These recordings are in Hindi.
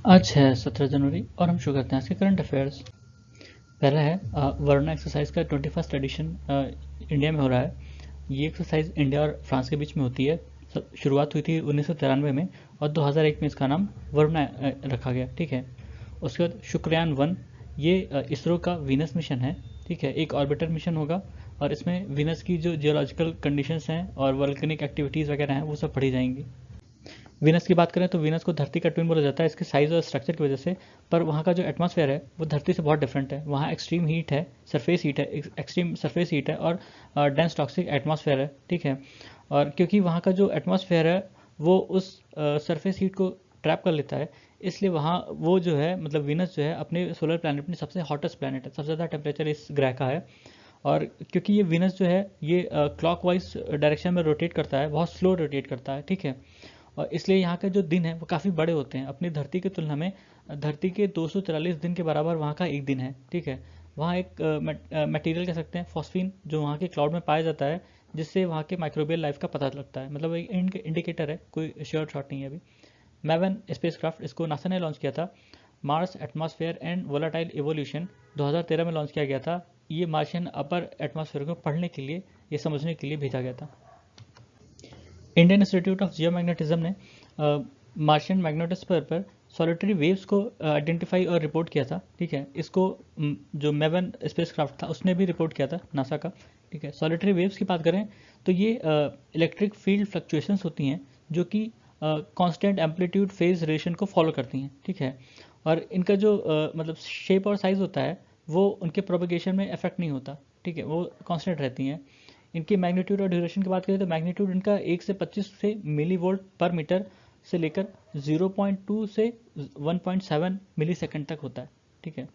आज है 17 जनवरी और हम शुरू करते हैं आज के करंट अफेयर्स। पहला है वरुणा एक्सरसाइज का 21st एडिशन इंडिया में हो रहा है। ये एक्सरसाइज इंडिया और फ्रांस के बीच में होती है। शुरुआत हुई थी 1993 में और 2001 में इसका नाम वरुणा रखा गया। ठीक है। उसके बाद शुक्रयान 1, ये इसरो का वीनस मिशन है। ठीक है, एक ऑर्बिटर मिशन होगा और इसमें वीनस की जो जियोलॉजिकल कंडीशंस हैं और वोल्केनिक एक्टिविटीज़ वगैरह हैं वो सब पढ़ी जाएंगी। वीनस की बात करें तो वीनस को धरती का ट्विन बोला जाता है इसके साइज और स्ट्रक्चर की वजह से, पर वहाँ का जो एटमॉस्फेयर है वो धरती से बहुत डिफरेंट है। वहाँ एक्सट्रीम हीट है, सरफेस हीट है, एक्सट्रीम सरफेस हीट है और डेंस टॉक्सिक एटमॉस्फेयर है। ठीक है, और क्योंकि वहाँ का जो एटमॉस्फेयर है वो उस सरफेस हीट को ट्रैप कर लेता है, इसलिए वहाँ वो जो है मतलब वीनस जो है अपने सोलर प्लानट में सबसे हॉटेस्ट प्लानट है, सबसे ज़्यादा टेम्परेचर इस ग्रह का है। और क्योंकि ये वीनस जो है ये क्लॉकवाइज डायरेक्शन में रोटेट करता है, बहुत स्लो रोटेट करता है। ठीक है, और इसलिए यहाँ के जो दिन हैं वो काफ़ी बड़े होते हैं अपनी धरती की तुलना में। धरती के 243 दिन के बराबर वहाँ का एक दिन है। ठीक है, वहाँ एक मटेरियल कह सकते हैं फॉस्फीन जो वहाँ के क्लाउड में पाया जाता है, जिससे वहाँ के माइक्रोबियल लाइफ का पता लगता है। मतलब एक इंडिकेटर है, कोई श्योर शॉट नहीं है अभी। मैवन स्पेसक्राफ्ट, इसको नासा ने लॉन्च किया था। Mars atmosphere and volatile evolution 2013 में लॉन्च किया गया था। ये मार्शियन अपर एटमॉस्फेयर को पढ़ने के लिए, ये समझने के लिए भेजा गया था। इंडियन इंस्टीट्यूट ऑफ जियोमैग्नेटिज्म ने मार्शियन मैग्नेटोस्फीयर पर सॉलिटरी वेव्स को आइडेंटिफाई और रिपोर्ट किया था। ठीक है, इसको जो मेवन स्पेसक्राफ्ट था उसने भी रिपोर्ट किया था, नासा का। ठीक है, सॉलिटरी वेव्स की बात करें तो ये इलेक्ट्रिक फील्ड फ्लक्चुएशंस होती हैं जो कि कांस्टेंट एम्पलीट्यूड फेज रेशन को फॉलो करती हैं। ठीक है, और इनका जो मतलब शेप और साइज होता है वो उनके प्रोपगेशन में इफेक्ट नहीं होता। ठीक है, वो कांस्टेंट रहती हैं। इनकी मैग्नीट्यूड और ड्यूरेशन की बात करें तो मैग्नीट्यूड इनका 1 से 25 से मिली वोल्ट पर मीटर से लेकर 0.2 से 1.7 मिली सेकेंड तक होता है। ठीक है,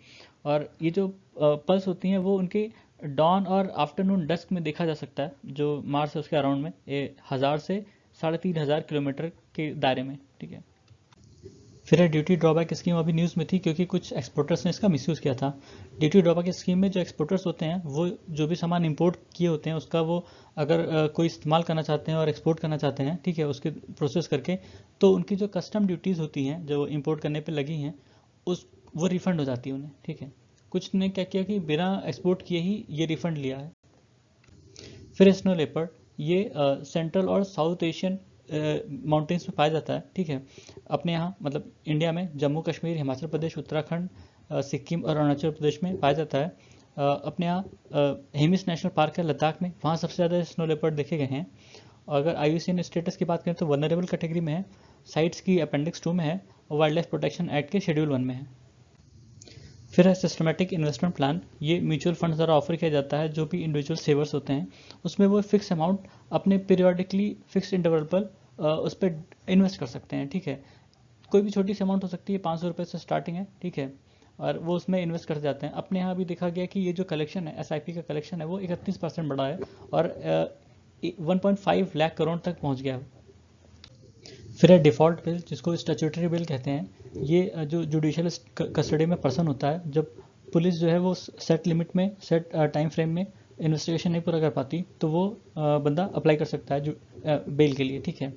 और ये जो पल्स होती हैं वो उनके डॉन और आफ्टरनून डस्क में देखा जा सकता है, जो मार्स है उसके अराउंड में, ये 1000 से 3500 किलोमीटर के दायरे में। ठीक है, फिर ड्यूटी ड्रॉबैक स्कीम अभी न्यूज़ में थी क्योंकि कुछ एक्सपोर्टर्स ने इसका मिसयूज़ किया था। ड्यूटी ड्रॉबैक स्कीम में जो एक्सपोर्टर्स होते हैं वो जो भी सामान इंपोर्ट किए होते हैं उसका वो अगर कोई इस्तेमाल करना चाहते हैं और एक्सपोर्ट करना चाहते हैं, ठीक है, उसके प्रोसेस करके, तो उनकी जो कस्टम ड्यूटीज़ होती हैं जो इंपोर्ट करने पर लगी हैं उस वो रिफ़ंड हो जाती है उन्हें। ठीक है, कुछ ने क्या किया कि बिना एक्सपोर्ट किए ही ये रिफ़ंड लिया है। फिर स्नो लेपर्ड, ये सेंट्रल और साउथ एशियन माउंटेन्स में पाया जाता है। ठीक है, अपने यहाँ मतलब इंडिया में जम्मू कश्मीर, हिमाचल प्रदेश, उत्तराखंड, सिक्किम और अरुणाचल प्रदेश में पाया जाता है। अपने यहाँ हेमिस नेशनल पार्क है लद्दाख में, वहाँ सबसे ज़्यादा स्नो लेपर्ड देखे गए हैं। और अगर IUCN स्टेटस की बात करें तो वनरेबल कैटेगरी में है, साइट्स की अपेंडिक्स 2 में है और वाइल्ड लाइफ प्रोटेक्शन एक्ट के शेड्यूल 1 में है। फिर है सिस्टमेटिक इन्वेस्टमेंट प्लान, ये म्यूचुअल फंड द्वारा ऑफर किया जाता है जो भी इंडिविजुअल सेवर्स होते हैं, उसमें वो फिक्स अमाउंट अपने पीरियोडिकली फिक्स इंटरवल पर उस पर इन्वेस्ट कर सकते हैं। ठीक है, कोई भी छोटी सी अमाउंट हो सकती है, 500 रुपये से स्टार्टिंग है। ठीक है, और वो उसमें इन्वेस्ट कर जाते हैं। अपने यहाँ भी देखा गया कि ये जो कलेक्शन है SIP का कलेक्शन है वो 31% बढ़ा है और 1.5 लाख करोड़ तक पहुँच गया है। फिर है डिफ़ॉल्ट बिल, जिसको स्टैट्यूटरी बिल कहते हैं। ये जो जुडिशियल कस्टडी में पर्सन होता है, जब पुलिस जो है वो सेट लिमिट में, सेट टाइम फ्रेम में इन्वेस्टिगेशन नहीं पूरा कर पाती तो वो बंदा अप्लाई कर सकता है जो बेल के लिए। ठीक है,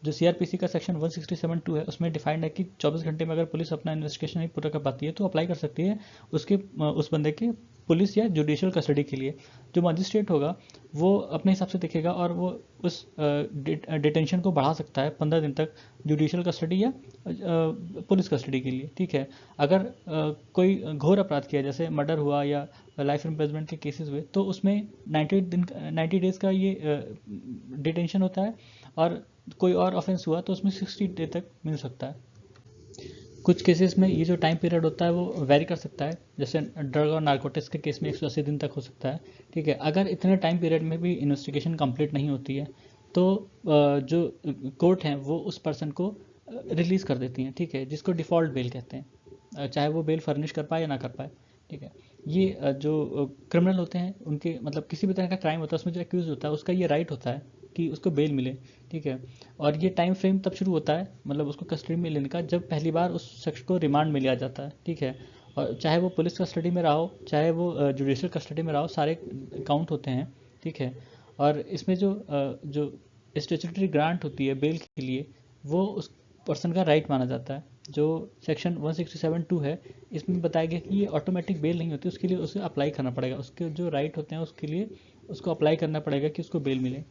जो CRPC का सेक्शन 167(2) है उसमें डिफाइंड है कि 24 घंटे में अगर पुलिस अपना इन्वेस्टिगेशन नहीं पूरा कर पाती है तो अप्लाई कर सकती है उसके उस बंदे के पुलिस या जुडिशियल कस्टडी के लिए। जो मजिस्ट्रेट होगा वो अपने हिसाब से देखेगा और वो उस डिटेंशन को बढ़ा सकता है 15 दिन तक, जुडिशियल कस्टडी या पुलिस कस्टडी के लिए। ठीक है, अगर कोई घोर अपराध किया जैसे मर्डर हुआ या लाइफ इम्प्रिजमेंट के केसेस हुए तो उसमें 90 डेज़ का ये डिटेंशन होता है, और कोई और ऑफेंस हुआ तो उसमें 60 डे तक मिल सकता है। कुछ केसेस में ये जो टाइम पीरियड होता है वो वेरी कर सकता है, जैसे ड्रग और नारकोटिक्स के केस में 180 दिन तक हो सकता है। ठीक है, अगर इतने टाइम पीरियड में भी इन्वेस्टिगेशन कंप्लीट नहीं होती है तो जो कोर्ट हैं वो उस पर्सन को रिलीज़ कर देती हैं। ठीक है, जिसको डिफ़ॉल्ट बेल कहते हैं, चाहे वो बेल फर्निश कर पाए या ना कर पाए। ठीक है, ये जो क्रिमिनल होते हैं उनके मतलब किसी भी तरह का क्राइम होता है उसमें जो एक्यूज होता है उसका ये राइट होता है कि उसको बेल मिले। ठीक है, और ये टाइम फ्रेम तब शुरू होता है मतलब उसको कस्टडी में लेने का जब पहली बार उस शख्स को रिमांड में लिया जाता है। ठीक है, और चाहे वो पुलिस कस्टडी में रहा हो चाहे वो जुडिशियल कस्टडी में रहा हो, सारे काउंट होते हैं। ठीक है, और इसमें जो स्टेचुटरी ग्रांट होती है बेल के लिए वो उस पर्सन का राइट माना जाता है। जो सेक्शन 167(2) है, इसमें बताया गया कि ये ऑटोमेटिक बेल नहीं होती, उसके लिए उसे अप्लाई करना पड़ेगा, उसके जो राइट होते हैं उसके लिए उसको अप्लाई करना पड़ेगा कि उसको बेल मिले।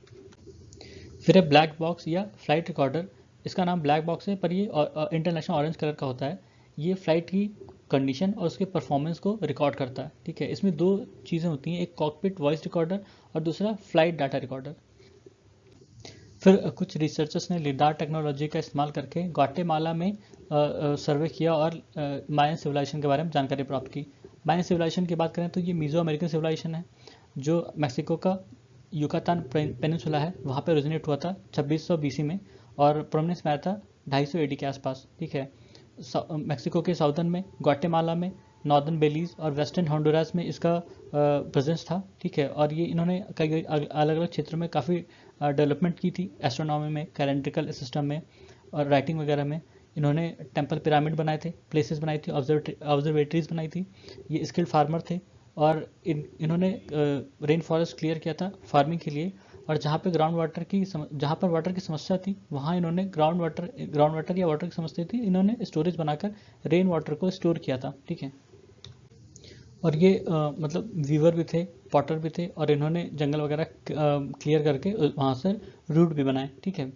फिर है ब्लैक बॉक्स या फ्लाइट रिकॉर्डर। इसका नाम ब्लैक बॉक्स है पर ये इंटरनेशनल ऑरेंज कलर का होता है। ये फ्लाइट की कंडीशन और उसके परफॉर्मेंस को रिकॉर्ड करता है, ठीक है। इसमें दो चीज़ें होती हैं, एक कॉकपिट वॉइस रिकॉर्डर और दूसरा फ्लाइट डाटा रिकॉर्डर। फिर कुछ रिसर्चर्स ने लिडार टेक्नोलॉजी का इस्तेमाल करके ग्वाटेमाला में सर्वे किया और मायन सिविलाइजेशन के बारे में जानकारी प्राप्त की। मायन सिविलाइजेशन की बात करें तो ये मीज़ो अमेरिकन सिविलाइजेशन है, जो मैक्सिको का युकातान पेनिनसुला है, वहाँ पे ओरिजिनेट हुआ था 2600 बीसी में और प्रोमिनेंस में आया था 250 एडी के आसपास, ठीक है। मैक्सिको के साउदर्न में, ग्वाटेमाला में, नॉर्दर्न बेलीज और वेस्टर्न होंडुरास में इसका प्रेजेंस था, ठीक है। और ये इन्होंने कई अलग अलग क्षेत्रों में काफ़ी डेवलपमेंट की थी, एस्ट्रोनॉमी में, कैलेंड्रिकल सिस्टम में और राइटिंग वगैरह में। इन्होंने टेम्पल पिरामिड बनाए थे, प्लेसेस बनाई थी, ऑब्जर्वेटरीज बनाई थी। ये स्किल्ड फार्मर थे और इन्होंने रेन फॉरेस्ट क्लियर किया था फार्मिंग के लिए। और जहाँ पर वाटर की समस्या थी, वहाँ इन्होंने ग्राउंड वाटर या वाटर की समस्या थी, इन्होंने स्टोरेज बनाकर रेन वाटर को स्टोर किया था, ठीक है। और ये मतलब वीवर भी थे, पॉटर भी थे और इन्होंने जंगल वगैरह क्लियर करके वहाँ से रूट भी बनाए, ठीक है।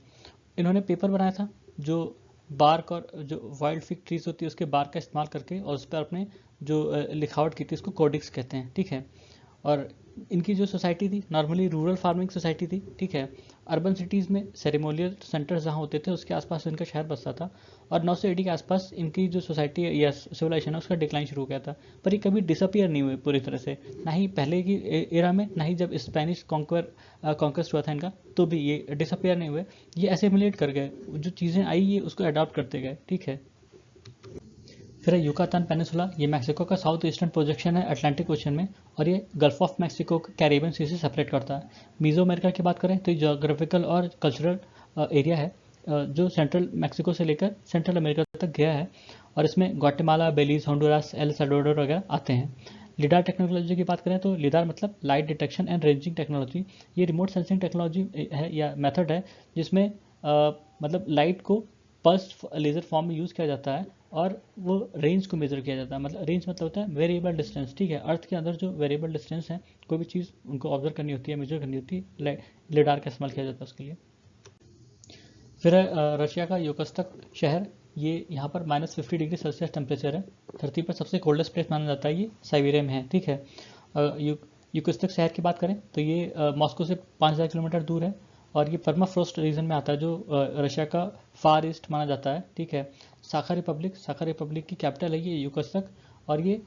इन्होंने पेपर बनाया था जो बार्क और जो वाइल्ड फिग ट्रीज होती है उसके बार्क का इस्तेमाल करके, और उस पर अपने जो लिखावट की थी उसको कोडिक्स कहते हैं, ठीक है। और इनकी जो सोसाइटी थी नॉर्मली रूरल फार्मिंग सोसाइटी थी, ठीक है। अर्बन सिटीज़ में सेरेमोनियल सेंटर्स जहाँ होते थे उसके आसपास इनका शहर बसता था। और 900 एडी के आसपास इनकी जो सोसाइटी या सिविलाइजेशन है उसका डिक्लाइन शुरू हो गया था। पर ये कभी डिसअपियर नहीं हुए पूरी तरह से, ना ही पहले की एरा में, ना ही जब स्पेनिश कॉन्क्वेस्ट हुआ था इनका, तो भी ये डिसअपियर नहीं हुए। ये एसिमिलेट कर गए, जो चीज़ें आई ये उसको अडॉप्ट करते गए, ठीक है। फिर है युकातान पेनिनसुला। ये मैक्सिको का साउथ ईस्टर्न प्रोजेक्शन है अटलांटिक ओशन में, और ये गल्फ ऑफ मैक्सिको को कैरिबियन सी से सेपरेट करता है। मीजो अमेरिका की बात करें तो ये जोग्राफिकल और कल्चरल एरिया है जो सेंट्रल मैक्सिको से लेकर सेंट्रल अमेरिका तक गया है, और इसमें ग्वाटेमाला, बेलीज, होंडुरास, एल साल्वाडोर वगैरह आते हैं। लिडार टेक्नोलॉजी की बात करें तो लिडार मतलब light detection and ranging technology. ये रिमोट सेंसिंग टेक्नोलॉजी है या मेथड है जिसमें मतलब लाइट को पल्स लेज़र फॉर्म में यूज़ किया जाता है और वो रेंज को मेजर किया जाता है। मतलब रेंज मतलब होता है वेरिएबल डिस्टेंस, ठीक है। अर्थ के अंदर जो वेरिएबल डिस्टेंस है, कोई भी चीज़ उनको ऑब्जर्व करनी होती है, मेजर करनी होती है, लिडार का इस्तेमाल किया जाता है उसके लिए। फिर रशिया का योकोत्स्क शहर। ये यहाँ पर -50 डिग्री सेल्सियस टेम्परेचर है। धरती पर सबसे कोल्डेस्ट प्लेस माना जाता है, ये साइबेरिया में है, ठीक है। योकोत्स्क शहर की बात करें तो ये मॉस्को से 5000 किलोमीटर दूर है और ये परमाफ्रोस्ट रीजन में आता है, जो रशिया का फार ईस्ट माना जाता है, ठीक है। साखा रिपब्लिक की कैपिटल है ये योकोत्स्क, और ये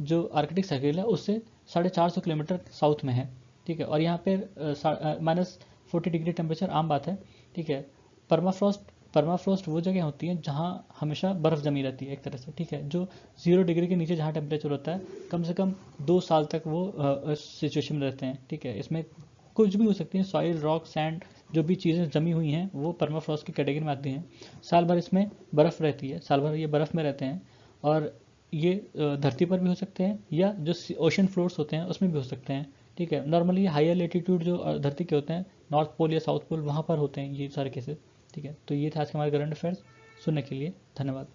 जो आर्कटिक सर्किल है उससे 450 किलोमीटर साउथ में है, ठीक है। और यहाँ पे -40 डिग्री टेम्परेचर आम बात है, ठीक है। परमाफ्रोस्ट वो जगह होती है जहाँ हमेशा बर्फ़ जमी रहती है एक तरह से, ठीक है। जो 0 डिग्री के नीचे जहाँ टेम्परेचर होता है कम से कम 2 साल तक वो सिचुएशन में रहते हैं, ठीक है। इसमें कुछ भी हो सकती है, सॉइल, रॉक, सैंड, जो भी चीज़ें जमी हुई हैं वो परमाफ्रॉस्ट की कैटेगरी में आती हैं। साल भर इसमें बर्फ़ रहती है, साल भर ये बर्फ़ में रहते हैं, और ये धरती पर भी हो सकते हैं या जो ओशन फ्लोर्स होते हैं उसमें भी हो सकते हैं, ठीक है। नॉर्मली हायर लेटीट्यूड जो धरती के होते हैं, नॉर्थ पोल या साउथ पोल, वहाँ पर होते हैं ये सारे केसेस, ठीक है। तो ये था आज के हमारे करंट अफेयर्स। सुनने के लिए धन्यवाद।